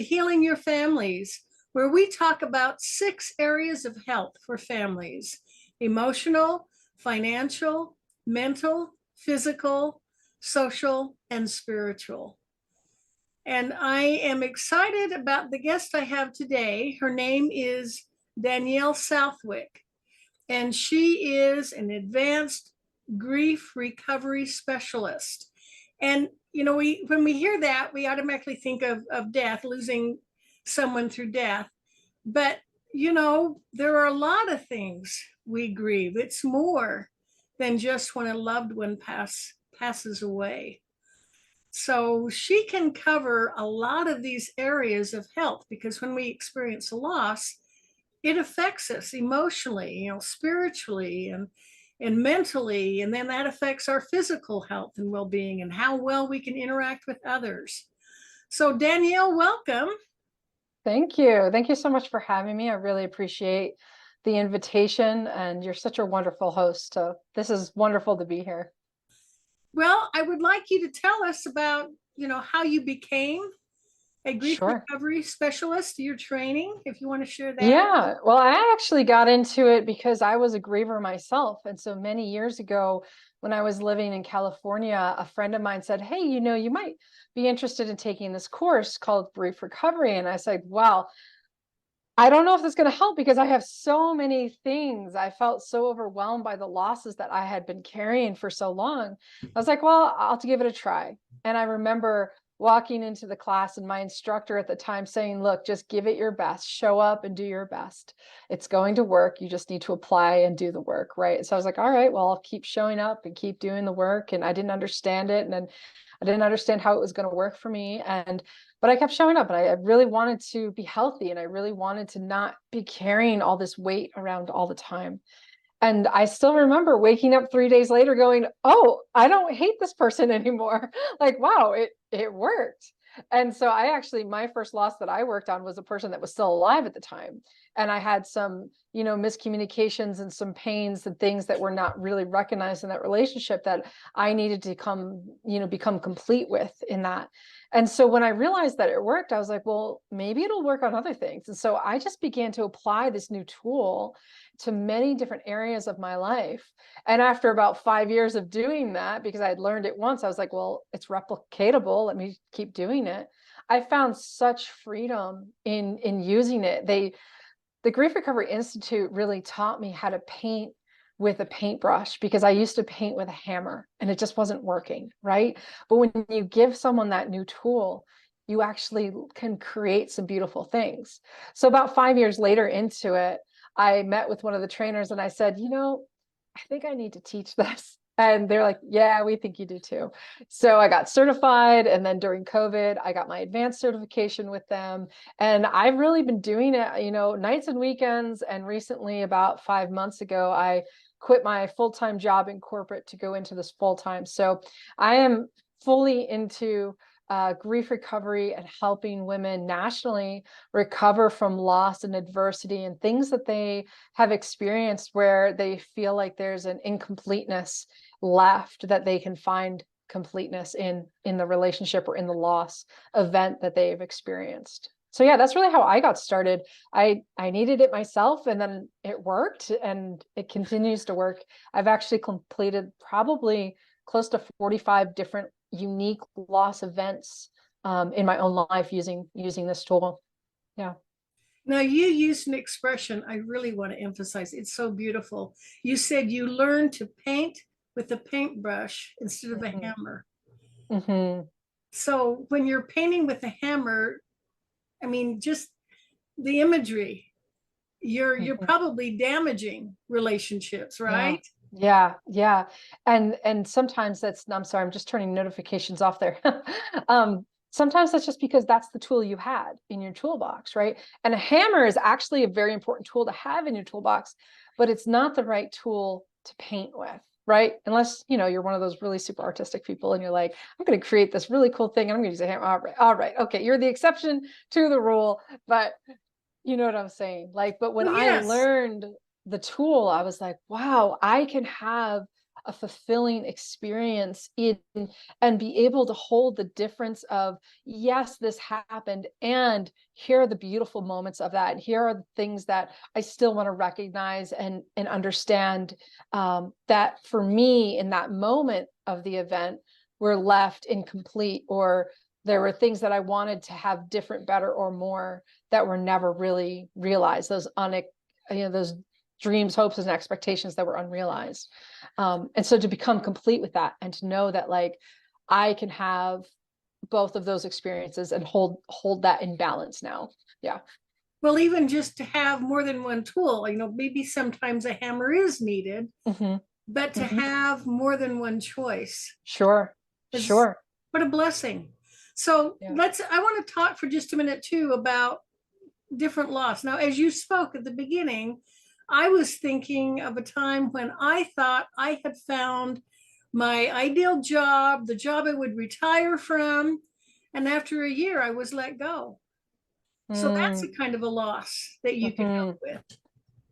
Healing Your Families, where we talk about 6 areas of health for families: emotional, financial, mental, physical, social, and spiritual. And I am excited about the guest I have today. Her name is Danielle Southwick, and she is an advanced grief recovery specialist. And when we hear that, we automatically think of death, losing someone through death. But there are a lot of things we grieve. It's more than just when a loved one passes away. So she can cover a lot of these areas of health, because when we experience a loss, it affects us emotionally, spiritually, and mentally, and then that affects our physical health and well-being and how well we can interact with others. So Danielle, welcome. Thank you. Thank you so much for having me. I really appreciate the invitation, and you're such a wonderful host. So this is wonderful to be here. Well, I would like you to tell us about, how you became a grief Sure. recovery specialist, your training, if you want to share that. Yeah, well, I actually got into it because I was a griever myself. And so many years ago, when I was living in California, a friend of mine said, "Hey, you might be interested in taking this course called Grief Recovery." And I said, "Well, I don't know if this is going to help because I have so many things." I felt so overwhelmed by the losses that I had been carrying for so long. I was like, well, I'll have to give it a try. And I remember walking into the class and my instructor at the time saying, "Look, just give it your best, show up and do your best. It's going to work. You just need to apply and do the work." Right. So I was like, all right, well, I'll keep showing up and keep doing the work. And I didn't understand it. And then I didn't understand how it was going to work for me. But I kept showing up, and I really wanted to be healthy, and I really wanted to not be carrying all this weight around all the time. And I still remember waking up 3 days later going, "Oh, I don't hate this person anymore." Like, wow, it worked. And so my first loss that I worked on was a person that was still alive at the time. And I had some, miscommunications and some pains and things that were not really recognized in that relationship that I needed to become complete with in that. And so when I realized that it worked, I was like, well, maybe it'll work on other things. And so I just began to apply this new tool to many different areas of my life. And after about 5 years of doing that, because I had learned it once, I was like, well, it's replicatable. Let me keep doing it. I found such freedom in using it. The Grief Recovery Institute really taught me how to paint with a paintbrush, because I used to paint with a hammer and it just wasn't working, right? But when you give someone that new tool, you actually can create some beautiful things. So about 5 years later into it, I met with one of the trainers and I said, I think I need to teach this. And they're like, "Yeah, we think you do too." So I got certified. And then during COVID, I got my advanced certification with them. And I've really been doing it, nights and weekends. And recently, about 5 months ago, I quit my full-time job in corporate to go into this full-time. So I am fully into grief recovery and helping women nationally recover from loss and adversity and things that they have experienced where they feel like there's an incompleteness left, that they can find completeness in the relationship or in the loss event that they've experienced. So yeah, that's really how I got started. I needed it myself, and then it worked, and it continues to work. I've actually completed probably close to 45 different unique loss events in my own life using this tool. Yeah. Now, you used an expression I really want to emphasize. It's so beautiful. You said you learned to paint with a paintbrush instead of a Mm-hmm. hammer. Mm-hmm. So when you're painting with a hammer, I mean, just the imagery, you're Mm-hmm. probably damaging relationships, Yeah. right? Yeah. Yeah. And sometimes I'm sorry, I'm just turning notifications off there. Sometimes that's just because that's the tool you had in your toolbox, right? And a hammer is actually a very important tool to have in your toolbox, but it's not the right tool to paint with, right? Unless, you're one of those really super artistic people and you're like, "I'm going to create this really cool thing and I'm going to use a hammer." All right. All right. Okay. You're the exception to the rule, but you know what I'm saying? Like, but when Well, I yes. learned the tool, I was like, wow, I can have a fulfilling experience in, and be able to hold the difference of, yes, this happened, and here are the beautiful moments of that, and here are the things that I still want to recognize and understand, that for me in that moment of the event were left incomplete, or there were things that I wanted to have different, better, or more that were never really realized. Those dreams, hopes, and expectations that were unrealized. And so to become complete with that, and to know that like I can have both of those experiences and hold that in balance now. Yeah. Well, even just to have more than one tool, maybe sometimes a hammer is needed, Mm-hmm. but to Mm-hmm. have more than one choice Sure. is Sure. what a blessing. So Yeah. I want to talk for just a minute too about different loss. Now, as you spoke at the beginning, I was thinking of a time when I thought I had found my ideal job, the job I would retire from. And after a year, I was let go. So that's a kind of a loss that you can help Mm-hmm.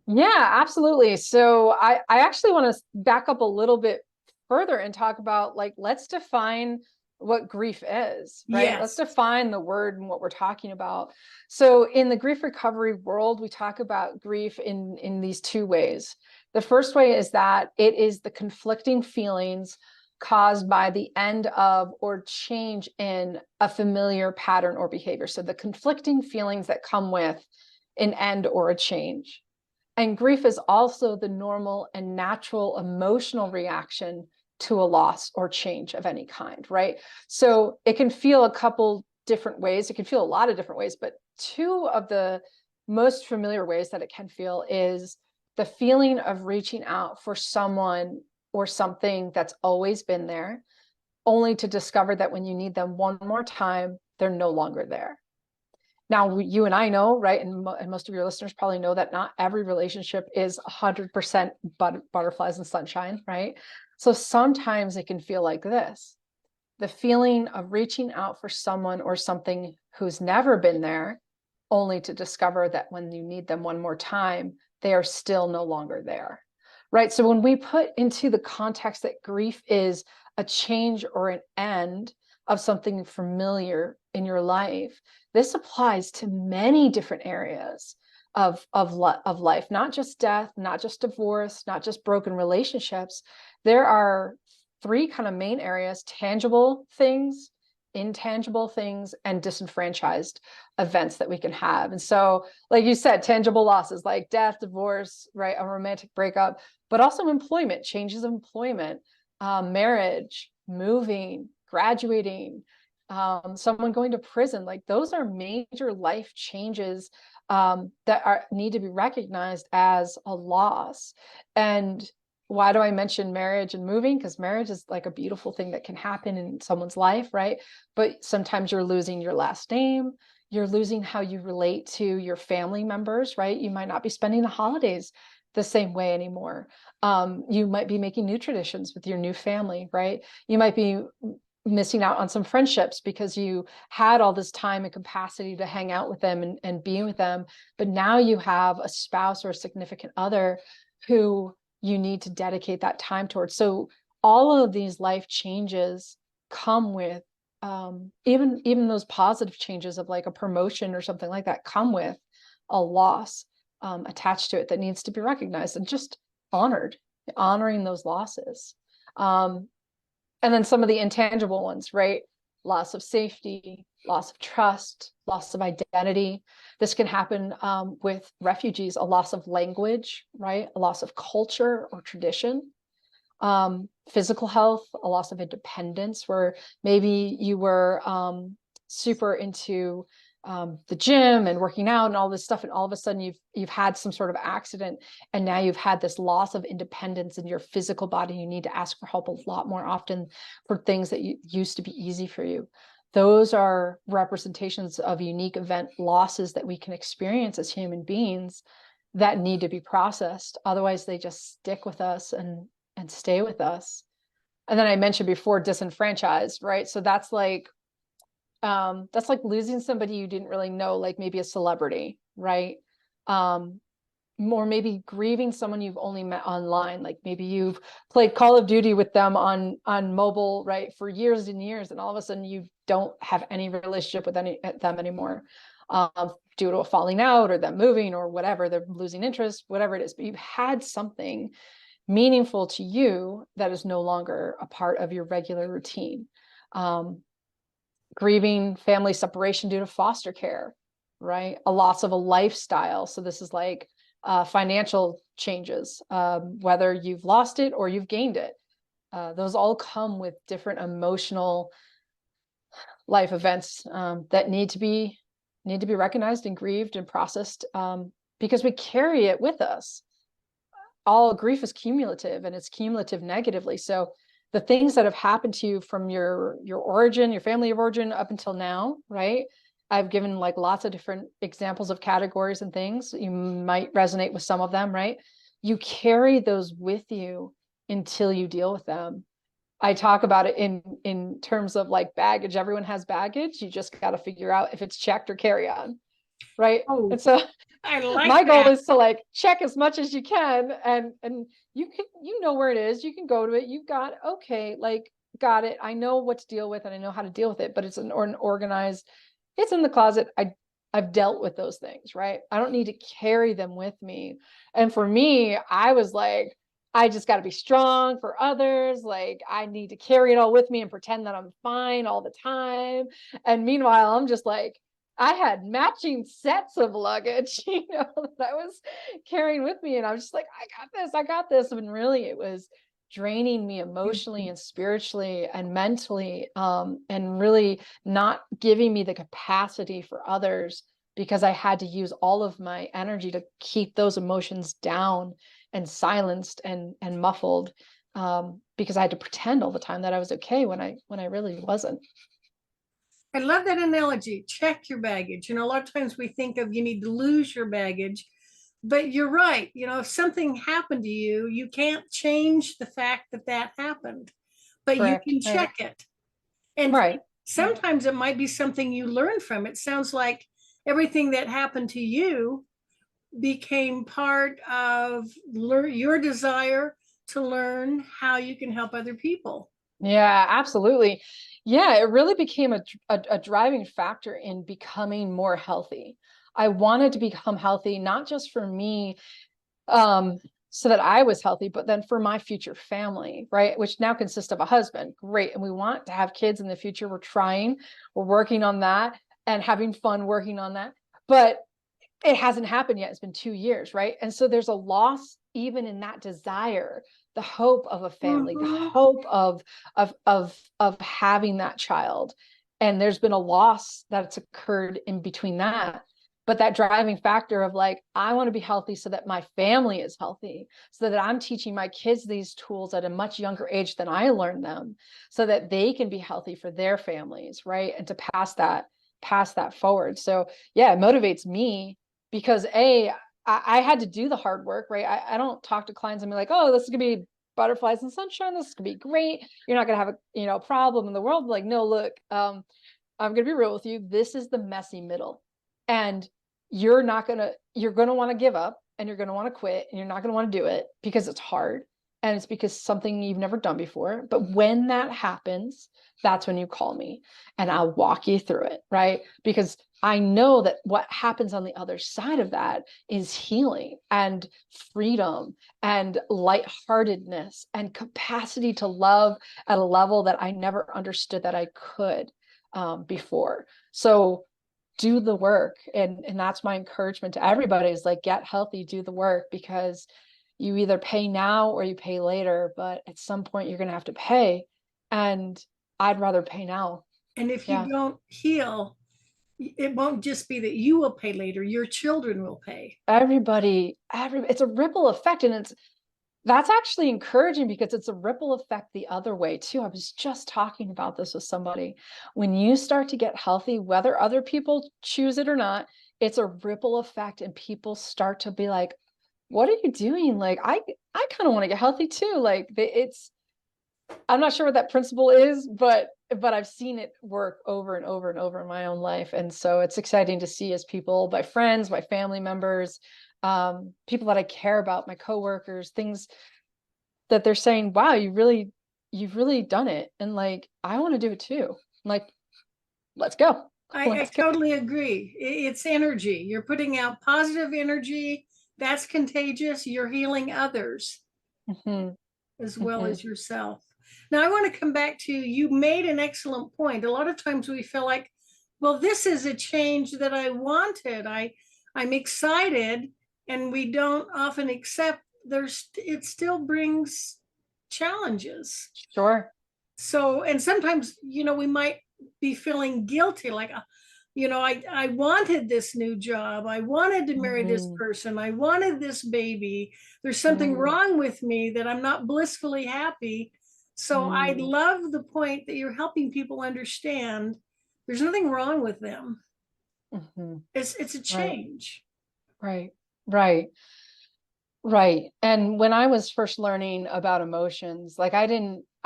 with. Yeah, absolutely. So I actually want to back up a little bit further and talk about, like, let's define what grief is, right? Let's Yes. define the word and what we're talking about. So in the grief recovery world, we talk about grief in these two ways. The first way is that it is the conflicting feelings caused by the end of or change in a familiar pattern or behavior. So the conflicting feelings that come with an end or a change. And grief is also the normal and natural emotional reaction to a loss or change of any kind, right? So it can feel a couple different ways. It can feel a lot of different ways, but two of the most familiar ways that it can feel is the feeling of reaching out for someone or something that's always been there, only to discover that when you need them one more time, they're no longer there. Now, you and I know, right, and most of your listeners probably know that not every relationship is 100% butterflies and sunshine, right? So sometimes it can feel like this: the feeling of reaching out for someone or something who's never been there, only to discover that when you need them one more time, they are still no longer there, right? So when we put into the context that grief is a change or an end of something familiar in your life, this applies to many different areas of life, not just death, not just divorce, not just broken relationships. There are three kind of main areas: tangible things, intangible things, and disenfranchised events that we can have. And so, like you said, tangible losses like death, divorce, right, a romantic breakup, but also employment, changes of employment, marriage, moving, graduating, someone going to prison. Like those are major life changes that need to be recognized as a loss. And why do I mention marriage and moving? Because marriage is like a beautiful thing that can happen in someone's life, right? But sometimes you're losing your last name. You're losing how you relate to your family members, right? You might not be spending the holidays the same way anymore. You might be making new traditions with your new family, right? You might be missing out on some friendships because you had all this time and capacity to hang out with them and be with them. But now you have a spouse or a significant other who you need to dedicate that time towards. So all of these life changes come with, even those positive changes of like a promotion or something like that, come with a loss attached to it that needs to be recognized and just honoring those losses. And then some of the intangible ones, right? Loss of safety, loss of trust, loss of identity. This can happen with refugees: a loss of language, right? A loss of culture or tradition. Physical health, a loss of independence, where maybe you were super into the gym and working out and all this stuff, and all of a sudden you've had some sort of accident, and now you've had this loss of independence in your physical body. You need to ask for help a lot more often for things that used to be easy for you. Those are representations of unique event losses that we can experience as human beings that need to be processed. Otherwise, they just stick with us and stay with us. And then I mentioned before, disenfranchised, right? So that's like losing somebody you didn't really know, like maybe a celebrity, right? more maybe grieving someone you've only met online. Like maybe you've played Call of Duty with them on mobile, right, for years and years, and all of a sudden you don't have any relationship with them anymore, due to a falling out or them moving or whatever, they're losing interest, whatever it is. But you've had something meaningful to you that is no longer a part of your regular routine. Grieving family separation due to foster care, right? A loss of a lifestyle. So this is like financial changes, whether you've lost it or you've gained it. Those all come with different emotional life events that need to be recognized and grieved and processed, because we carry it with us. All grief is cumulative, and it's cumulative negatively. So the things that have happened to you from your origin, your family of origin up until now, right? I've given like lots of different examples of categories and things. You might resonate with some of them, right? You carry those with you until you deal with them. I talk about it in terms of like baggage. Everyone has baggage. You just got to figure out if it's checked or carry on, right? Oh, And so I like my goal that. is to like check as much as you can, and you can, you know where it is, you can go to it, you've got, okay, like, got it, I know what to deal with and I know how to deal with it, but it's an organized, it's in the closet. I've dealt with those things, right? I don't need to carry them with me. And for me, I was like, I just got to be strong for others. Like I need to carry it all with me and pretend that I'm fine all the time. And meanwhile, I'm just like, I had matching sets of luggage, that I was carrying with me. And I was just like, I got this. And really it was draining me emotionally and spiritually and mentally, and really not giving me the capacity for others, because I had to use all of my energy to keep those emotions down and silenced and muffled, because I had to pretend all the time that I was okay when I really wasn't. I love that analogy. Check your baggage. A lot of times we think of you need to lose your baggage, but you're right. If something happened to you, you can't change the fact that that happened, but you Correct. can Right. check it. And Right. sometimes it might be something you learn from. It sounds like everything that happened to you became part of your desire to learn how you can help other people. Yeah, absolutely. Yeah, it really became a driving factor in becoming more healthy. I wanted to become healthy, not just for me, um, so that I was healthy, but then for my future family, right? Which now consists of a husband. Great. And we want to have kids in the future. We're working on that and having fun working on that. But it hasn't happened yet. It's been 2 years, right? And so there's a loss even in that desire, the hope of a family, the Mhm. hope of having that child. And there's been a loss that's occurred in between that. But that driving factor of like, I want to be healthy so that my family is healthy, so that I'm teaching my kids these tools at a much younger age than I learned them, so that they can be healthy for their families, right? And to pass that forward. So yeah, it motivates me because I had to do the hard work, right? I don't talk to clients and be like, oh, this is gonna be butterflies and sunshine, this is gonna be great, you're not gonna have a problem in the world. Like, no, look, I'm gonna be real with you, this is the messy middle. And you're gonna want to give up, and you're gonna want to quit, and you're not gonna want to do it because it's hard, and it's because something you've never done before. But when that happens, that's when you call me and I'll walk you through it, right? Because I know that what happens on the other side of that is healing and freedom and lightheartedness and capacity to love at a level that I never understood that I could, before. So do the work. And that's my encouragement to everybody, is like, get healthy, do the work, because you either pay now or you pay later, but at some point you're going to have to pay. And I'd rather pay now. And if you Yeah. don't heal, it won't just be that you will pay later, your children will pay. It's a ripple effect. And that's actually encouraging, because it's a ripple effect the other way too. I was just talking about this with somebody. When you start to get healthy, whether other people choose it or not, it's a ripple effect, and people start to be like, what are you doing? Like, I kind of want to get healthy too. Like, I'm not sure what that principle is, but but I've seen it work over and over and over in my own life. And so it's exciting to see as people, my friends, my family members, people that I care about, my coworkers, things that they're saying, wow, you've really done it. And like, I want to do it too. I'm like, let's go. I Let's go. totally agree. It's energy. You're putting out positive energy. That's contagious. You're healing others Hmm. as well Hmm. as yourself. Now, I want to come back to you made an excellent point. A lot of times we feel like, well, this is a change that I wanted. I'm excited, and we don't often accept it still brings challenges. Sure. So, and sometimes, we might be feeling guilty, like, I wanted this new job. I wanted to marry this Hmm. person. I wanted this baby. There's something Hmm. wrong with me that I'm not blissfully happy. So I Hmm. love the point that you're helping people understand there's nothing wrong with them. Hmm. It's a Right. change. Right. Right. Right. And when I was first learning about emotions, like I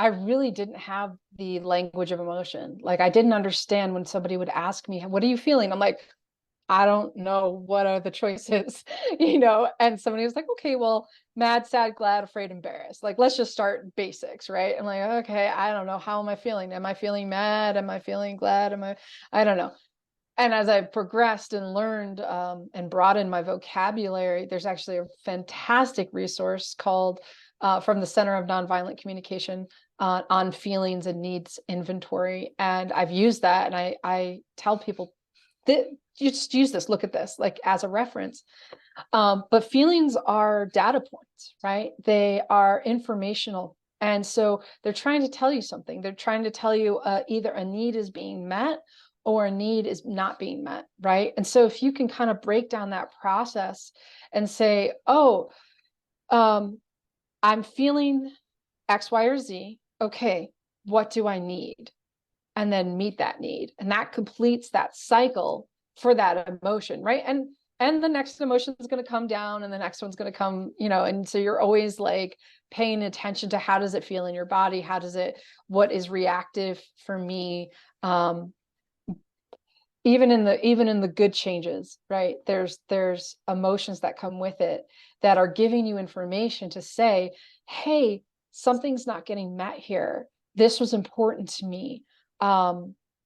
really didn't have the language of emotion. Like I didn't understand when somebody would ask me, what are you feeling? I'm like, I don't know what are the choices, and somebody was like, okay, well, mad, sad, glad, afraid, embarrassed. Like, let's just start basics, right? I'm like, okay, I don't know. How am I feeling? Am I feeling mad? Am I feeling glad? I don't know. And as I progressed and learned and broadened my vocabulary, there's actually a fantastic resource called from the Center of Nonviolent Communication on feelings and needs inventory. And I've used that, and I tell people that you just use this, look at this, like as a reference. But feelings are data points, right? They are informational. And so they're trying to tell you something. They're trying to tell you either a need is being met or a need is not being met, right? And so if you can kind of break down that process and say, oh, um, I'm feeling X, Y, or Z. Okay, what do I need? And then meet that need. And that completes that cycle for that emotion, right? And the next emotion is going to come down, and the next one's going to come, and so you're always like paying attention to how does it feel in your body? What is reactive for me? Even in the good changes, right? There's emotions that come with it that are giving you information to say, hey, something's not getting met here. This was important to me.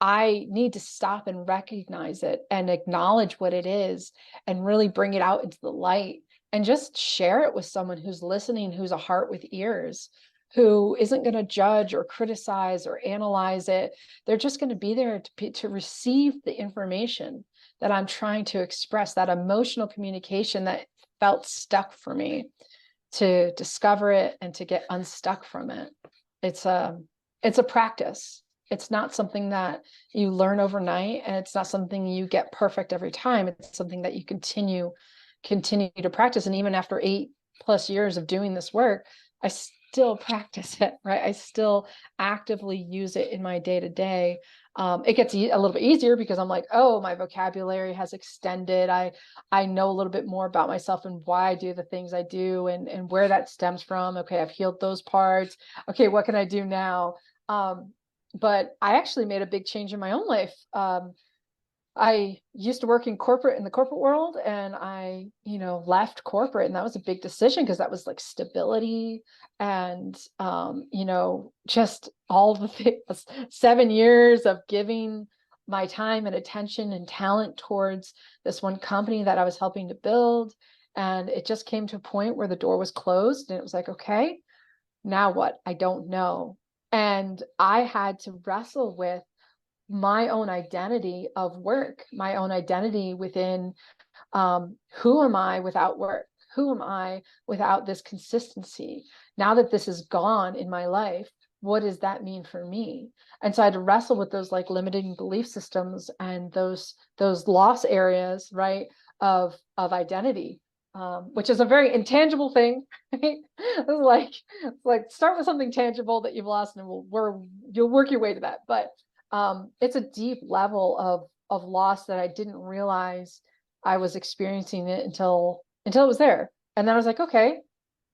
I need to stop and recognize it and acknowledge what it is and really bring it out into the light and just share it with someone who's listening, who's a heart with ears, who isn't going to judge or criticize or analyze it. They're just going to be there to receive the information that I'm trying to express, that emotional communication that felt stuck for me, to discover it and to get unstuck from it. It's a practice. It's not something that you learn overnight, and it's not something you get perfect every time. It's something that you continue to practice. And even after 8+ years of doing this work, I still practice it, right? I still actively use it in my day to day. It gets a little bit easier because I'm like, oh, my vocabulary has extended. I know a little bit more about myself and why I do the things I do, and where that stems from. Okay, I've healed those parts. Okay, what can I do now? But I actually made a big change in my own life. I used to work in the corporate world, and I, left corporate, and that was a big decision because that was like stability and, just all the things, 7 years of giving my time and attention and talent towards this one company that I was helping to build. And it just came to a point where the door was closed, and it was like, okay, now what? I don't know. And I had to wrestle with my own identity of work, my own identity within, who am I without work? Who am I without this consistency? Now that this is gone in my life, what does that mean for me? And so I had to wrestle with those like limiting belief systems and those loss areas, right, of identity, which is a very intangible thing. Right? It's like start with something tangible that you've lost, and you'll work your way to that. But it's a deep level of loss that I didn't realize I was experiencing it until it was there. And then I was like, okay,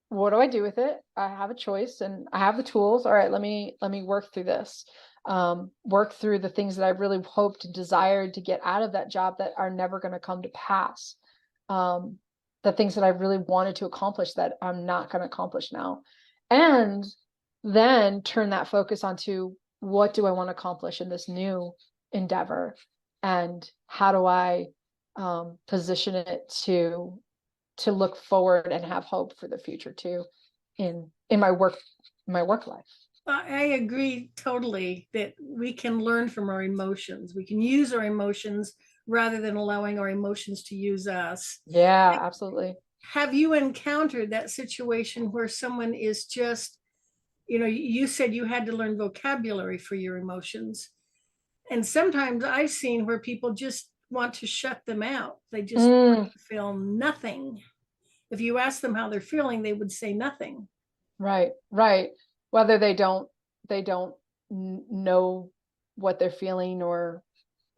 what do I do with it? I have a choice and I have the tools. All right, let me work through this. work through the things that I really hoped and desired to get out of that job that are never going to come to pass. The things that I really wanted to accomplish that I'm not going to accomplish now. And then turn that focus onto, what do I want to accomplish in this new endeavor? And how do I position it to look forward and have hope for the future too, in my work life. I agree totally that we can learn from our emotions. We can use our emotions rather than allowing our emotions to use us. Yeah, absolutely. Have you encountered that situation where someone is just, you said you had to learn vocabulary for your emotions. And sometimes I've seen where people just want to shut them out. They just Mm, feel nothing. If you ask them how they're feeling, they would say nothing. right, right. Whether they don't know what they're feeling or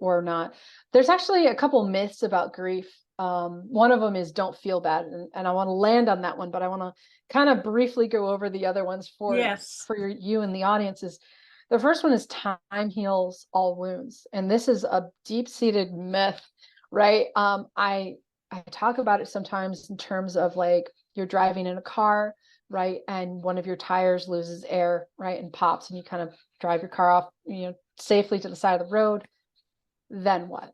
not. There's actually a couple myths about grief. One of them is don't feel bad, and I want to land on that one, but I want to kind of briefly go over the other ones Yes. for you and the audience. Is the first one is time heals all wounds, and this is a deep-seated myth, right? I talk about it sometimes in terms of like you're driving in a car, right, and one of your tires loses air, right, and pops, and you kind of drive your car off, safely to the side of the road. Then what?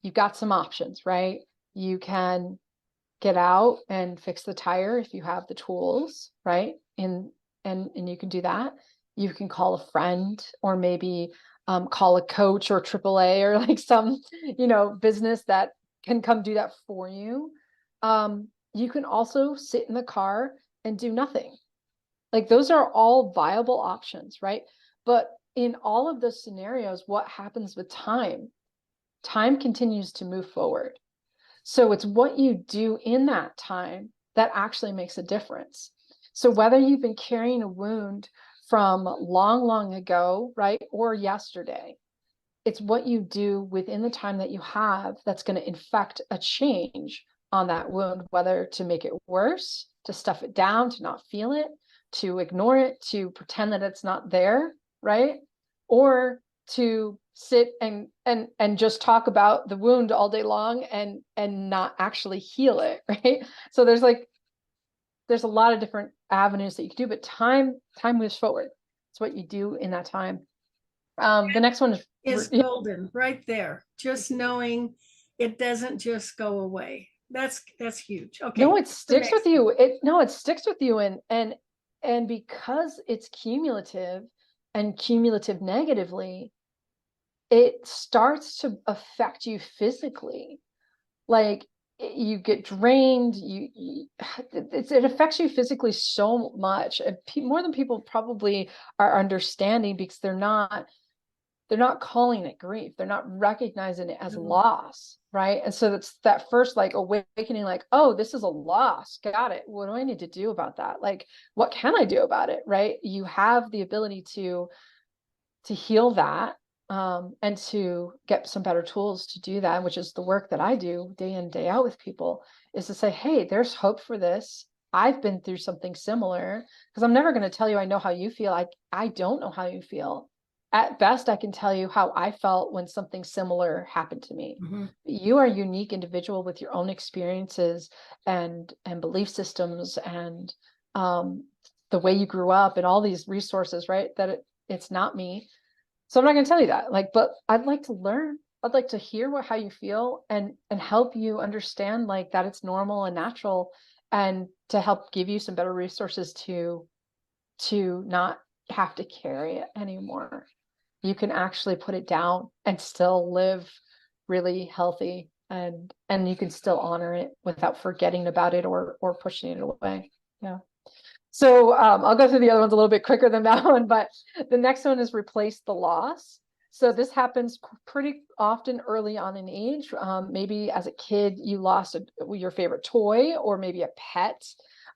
You've got some options, right? You can get out and fix the tire if you have the tools, right? And you can do that. You can call a friend, or maybe call a coach or AAA, or like some, business that can come do that for you. You can also sit in the car and do nothing. Like those are all viable options, right? But in all of those scenarios, what happens with time? Time continues to move forward. So it's what you do in that time that actually makes a difference. So whether you've been carrying a wound from long, long ago, right, or yesterday, it's what you do within the time that you have that's going to infect a change on that wound, whether to make it worse, to stuff it down, to not feel it, to ignore it, to pretend that it's not there, right? Or to sit and just talk about the wound all day long and not actually heal it, right? So there's a lot of different avenues that you can do, but time moves forward. It's what you do in that time. The next one Is is golden right there. Just knowing it doesn't just go away. That's huge. no, Okay. it The sticks with next. you. It sticks with you, and because it's cumulative and cumulative negatively, it starts to affect you physically. Like you get drained, it affects you physically so much, more than people probably are understanding, because they're not calling it grief. They're not recognizing it as No. loss, right? And so that's that first like awakening, like, oh, this is a loss. Got it. What do I need to do about that? Like, what can I do about it? Right? You have the ability to heal that, and to get some better tools to do that, which is the work that I do day in, day out with people, is to say, hey, there's hope for this. I've been through something similar, because I'm never going to tell you I know how you feel. I don't know how you feel. At best, I can tell you how I felt when something similar happened to me. Mm-hmm. You are a unique individual with your own experiences and belief systems, and the way you grew up, and all these resources, right? It's not me. So I'm not going to tell you that. Like, but I'd like to learn. I'd like to hear how you feel, and help you understand like that it's normal and natural, and to help give you some better resources to not have to carry it anymore. You can actually put it down and still live really healthy, and you can still honor it without forgetting about it or pushing it away. Yeah. So I'll go through the other ones a little bit quicker than that one, but the next one is replace the loss. So this happens pretty often early on in age. Maybe as a kid, you lost your favorite toy, or maybe a pet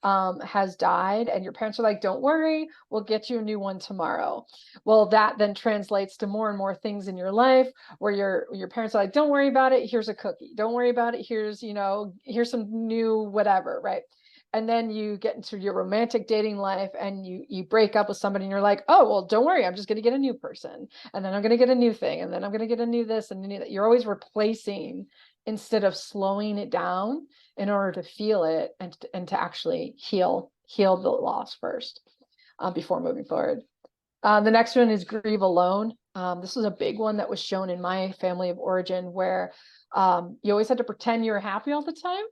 has died, and your parents are like, don't worry, we'll get you a new one tomorrow. Well, that then translates to more and more things in your life where your parents are like, don't worry about it, here's a cookie. Don't worry about it, here's some new whatever, right? And then you get into your romantic dating life and you break up with somebody and you're like, oh, well, don't worry, I'm just going to get a new person. And then I'm going to get a new thing. And then I'm going to get a new this and a new that. You're always replacing instead of slowing it down in order to feel it and to actually heal the loss first before moving forward. The next one is grieve alone. This was a big one that was shown in my family of origin, where you always had to pretend you were happy all the time,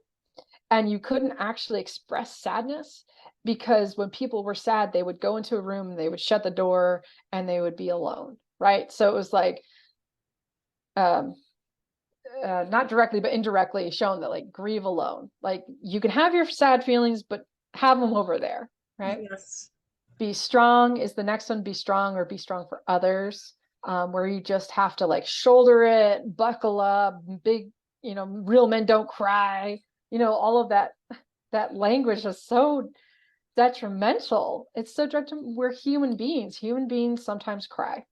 and you couldn't actually express sadness, because when people were sad, they would go into a room, they would shut the door, and they would be alone, right? So it was like, not directly, but indirectly shown that like grieve alone. Like you can have your sad feelings, but have them over there, right? Yes. Be strong is the next one. Be strong, or be strong for others, where you just have to like shoulder it, buckle up, big, real men don't cry, all of that language is so detrimental. It's so detrimental. We're human beings. Human beings sometimes cry.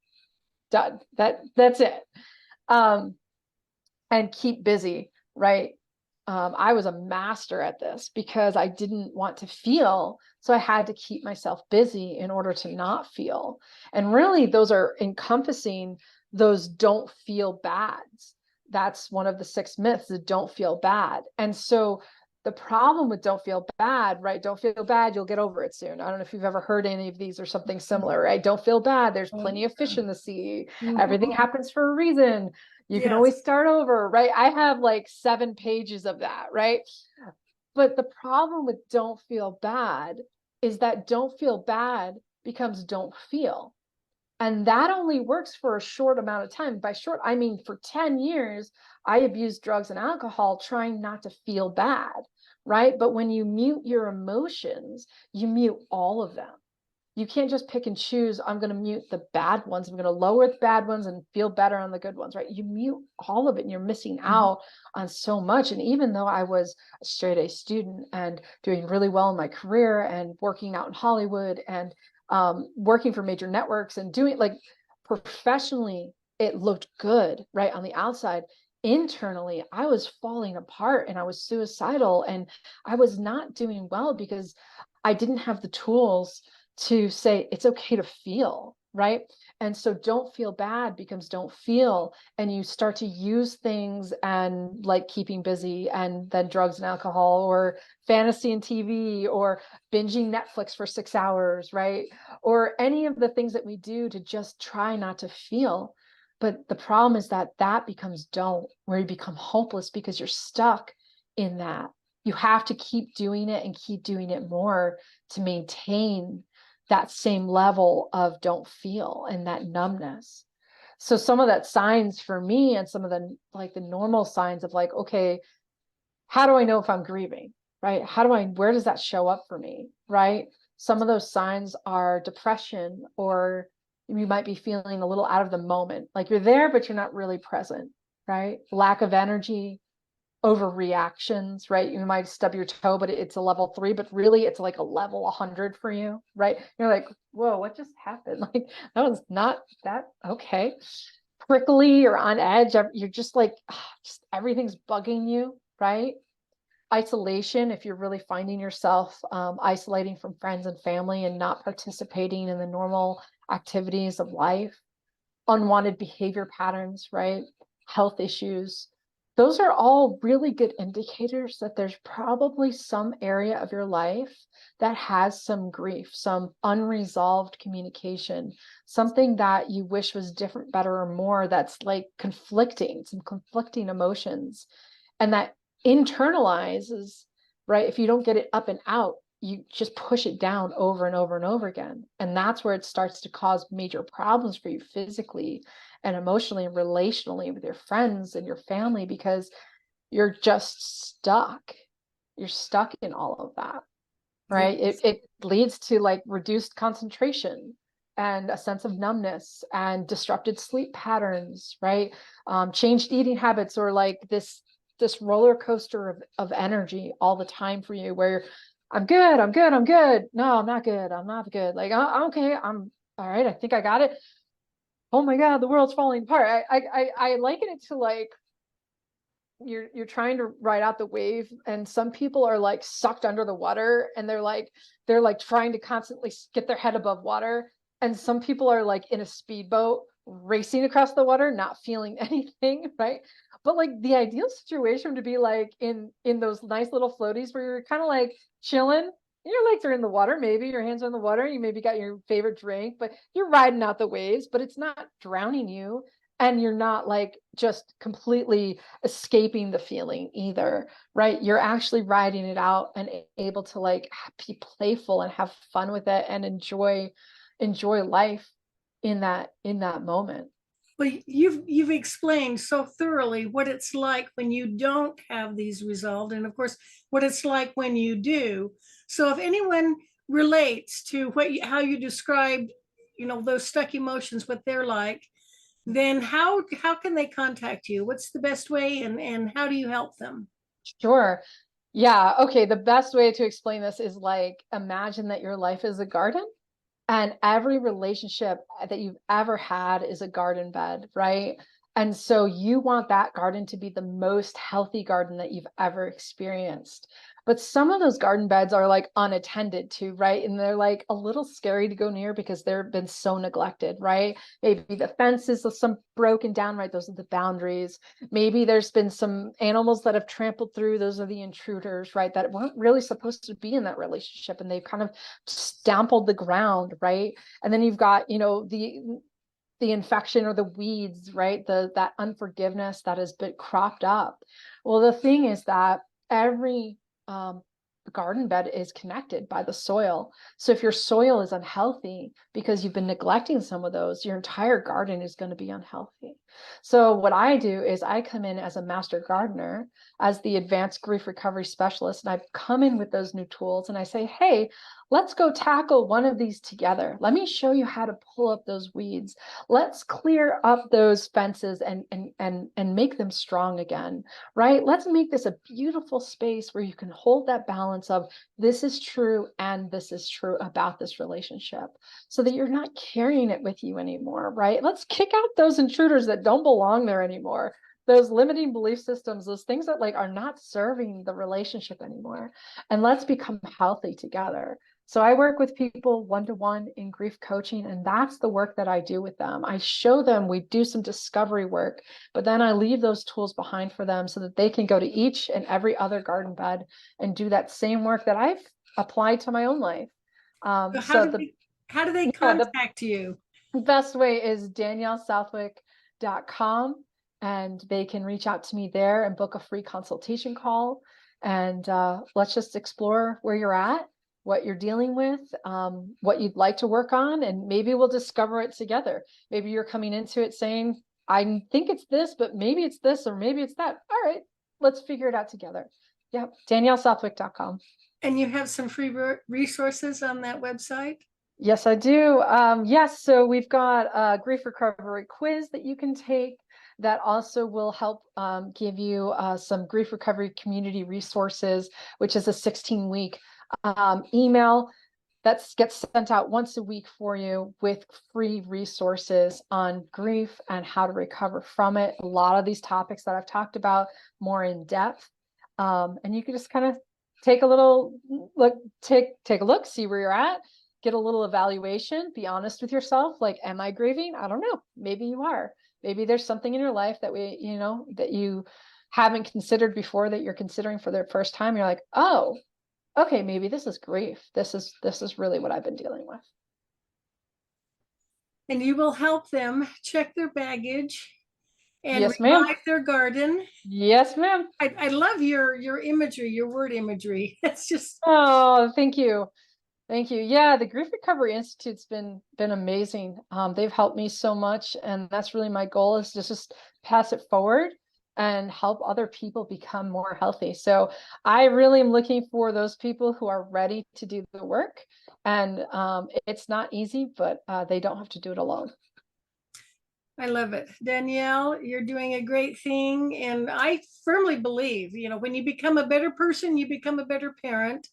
Done. That's it. And keep busy, right? I was a master at this because I didn't want to feel. So I had to keep myself busy in order to not feel. And really, those are encompassing those don't feel bads. That's one of the 6 myths, that don't feel bad. And so the problem with don't feel bad, right? Don't feel bad, you'll get over it soon. I don't know if you've ever heard any of these or something similar, right? Don't feel bad. There's plenty of fish in the sea. Everything happens for a reason. You can always Yes. start over, right? I have like 7 pages of that, right? But the problem with don't feel bad is that don't feel bad becomes don't feel. And that only works for a short amount of time. By short, I mean for 10 years, I abused drugs and alcohol trying not to feel bad, right? But when you mute your emotions, you mute all of them. You can't just pick and choose. I'm going to mute the bad ones. I'm going to lower the bad ones and feel better on the good ones, right? You mute all of it and you're missing out on so much. And even though I was a straight A student and doing really well in my career and working out in Hollywood and working for major networks and doing like professionally, it looked good, right? On the outside. Internally, I was falling apart and I was suicidal and I was not doing well because I didn't have the tools to say it's okay to feel, right? And so don't feel bad becomes don't feel, and you start to use things and like keeping busy and then drugs and alcohol or fantasy and TV or binging Netflix for 6 hours, right? Or any of the things that we do to just try not to feel. But the problem is that that becomes don't, where you become hopeless because you're stuck in that. You have to keep doing it and keep doing it more to maintain that same level of don't feel and that numbness. So some of that signs for me and some of the like the normal signs of like, okay, how do I know if I'm grieving, right? Where does that show up for me, right? Some of those signs are depression, or you might be feeling a little out of the moment, like you're there, but you're not really present, right? Lack of energy, overreactions, right? You might stub your toe, but it's a level 3, but really it's like a level 100 for you, right? You're like, whoa, what just happened? Like that was not that okay. Prickly or on edge. You're just like, just everything's bugging you, right? Isolation, if you're really finding yourself isolating from friends and family and not participating in the normal activities of life. Unwanted behavior patterns, right? Health issues. Those are all really good indicators that there's probably some area of your life that has some grief, some unresolved communication, something that you wish was different, better, or more that's like conflicting, some conflicting emotions, and that internalizes, right? If you don't get it up and out, you just push it down over and over and over again. And that's where it starts to cause major problems for you physically and emotionally and relationally with your friends and your family, because you're just stuck. You're stuck in all of that, right? Yes. It leads to like reduced concentration and a sense of numbness and disrupted sleep patterns, right? Changed eating habits, or like this roller coaster of energy all the time for you, where I'm good, I'm good, I'm good. No, I'm not good. I'm not good. Like, okay, I'm all right. I think I got it. Oh my God, the world's falling apart. I liken it to like you're trying to ride out the wave, and some people are like sucked under the water, and they're like trying to constantly get their head above water, and some people are like in a speedboat racing across the water, not feeling anything, right? But like the ideal situation to be like in those nice little floaties where you're kind of like chilling, your legs are in the water, maybe your hands are in the water, you maybe got your favorite drink, but you're riding out the waves, but it's not drowning you, and you're not like just completely escaping the feeling either, right? You're actually riding it out and able to like be playful and have fun with it and enjoy life in that moment. Well, you've explained so thoroughly what it's like when you don't have these resolved, and of course, what it's like when you do. So, if anyone relates to how you described, those stuck emotions, what they're like, then how can they contact you? What's the best way, and how do you help them? Sure. Yeah. Okay. The best way to explain this is like imagine that your life is a garden, and every relationship that you've ever had is a garden bed, right? And so you want that garden to be the most healthy garden that you've ever experienced. But some of those garden beds are like unattended to, right? And they're like a little scary to go near because they've been so neglected, right? Maybe the fences are some broken down, right? Those are the boundaries. Maybe there's been some animals that have trampled through. Those are the intruders, right? That weren't really supposed to be in that relationship, and they've kind of stampled the ground, right? And then you've got, the infection or the weeds, right? That unforgiveness that has been cropped up. Well, the thing is that every garden bed is connected by the soil. So if your soil is unhealthy because you've been neglecting some of those, your entire garden is going to be unhealthy. So what I do is I come in as a master gardener, as the advanced grief recovery specialist, and I come in with those new tools and I say, hey, let's go tackle one of these together. Let me show you how to pull up those weeds. Let's clear up those fences and make them strong again, right? Let's make this a beautiful space where you can hold that balance of this is true and this is true about this relationship, so that you're not carrying it with you anymore, right? Let's kick out those intruders that don't belong there anymore. Those limiting belief systems, those things that like are not serving the relationship anymore. And let's become healthy together. So I work with people one-to-one in grief coaching, and that's the work that I do with them. I show them, we do some discovery work, but then I leave those tools behind for them so that they can go to each and every other garden bed and do that same work that I've applied to my own life. So So the how do they yeah, the contact you? best way is daniellesouthwick.com, and they can reach out to me there and book a free consultation call. And let's just explore where you're at, what you're dealing with, what you'd like to work on, and maybe we'll discover it together. Maybe you're coming into it saying, I think it's this, but maybe it's this, or maybe it's that. All right, let's figure it out together. Yep, daniellesouthwick.com. And you have some free resources on that website? Yes, I do. Yes, so we've got a grief recovery quiz that you can take that also will help give you some grief recovery community resources, which is a 16-week email that gets sent out once a week for you with free resources on grief and how to recover from it. A lot of these topics that I've talked about more in depth. And you can just kind of take a little look, take a look, see where you're at, get a little evaluation, be honest with yourself. Like, am I grieving? I don't know. Maybe you are. Maybe there's something in your life that that you haven't considered before that you're considering for the first time. You're like, oh, okay, maybe this is grief. This is really what I've been dealing with. And you will help them check their baggage and Yes, ma'am. revive their garden. Yes, ma'am. I love your imagery, your word imagery. It's just Oh, thank you. Thank you. Yeah, the Grief Recovery Institute's been amazing. They've helped me so much, and that's really my goal, is to just pass it forward and help other people become more healthy. So I really am looking for those people who are ready to do the work. And it's not easy, but they don't have to do it alone. I love it. Danielle, you're doing a great thing. And I firmly believe, when you become a better person, you become a better parent.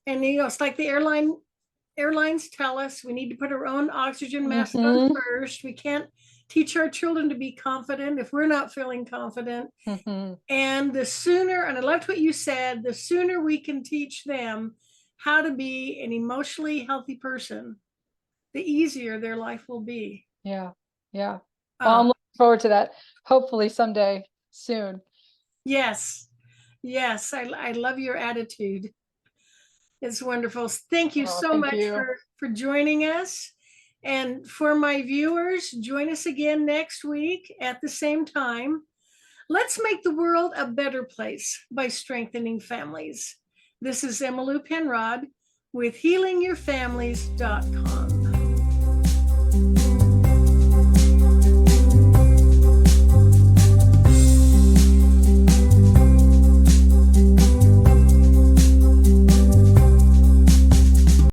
And it's like the airlines tell us we need to put our own oxygen mask on Hmm. first. We can't teach our children to be confident if we're not feeling confident. And the sooner, and I loved what you said, the sooner we can teach them how to be an emotionally healthy person, the easier their life will be. Yeah. Yeah. Well, I'm looking forward to that. Hopefully someday soon. Yes. Yes. I love your attitude. It's wonderful. Thank you so Thank much you. for joining us. And for my viewers, join us again next week at the same time. Let's make the world a better place by strengthening families. This is Emmylou Penrod with HealingYourFamilies.com.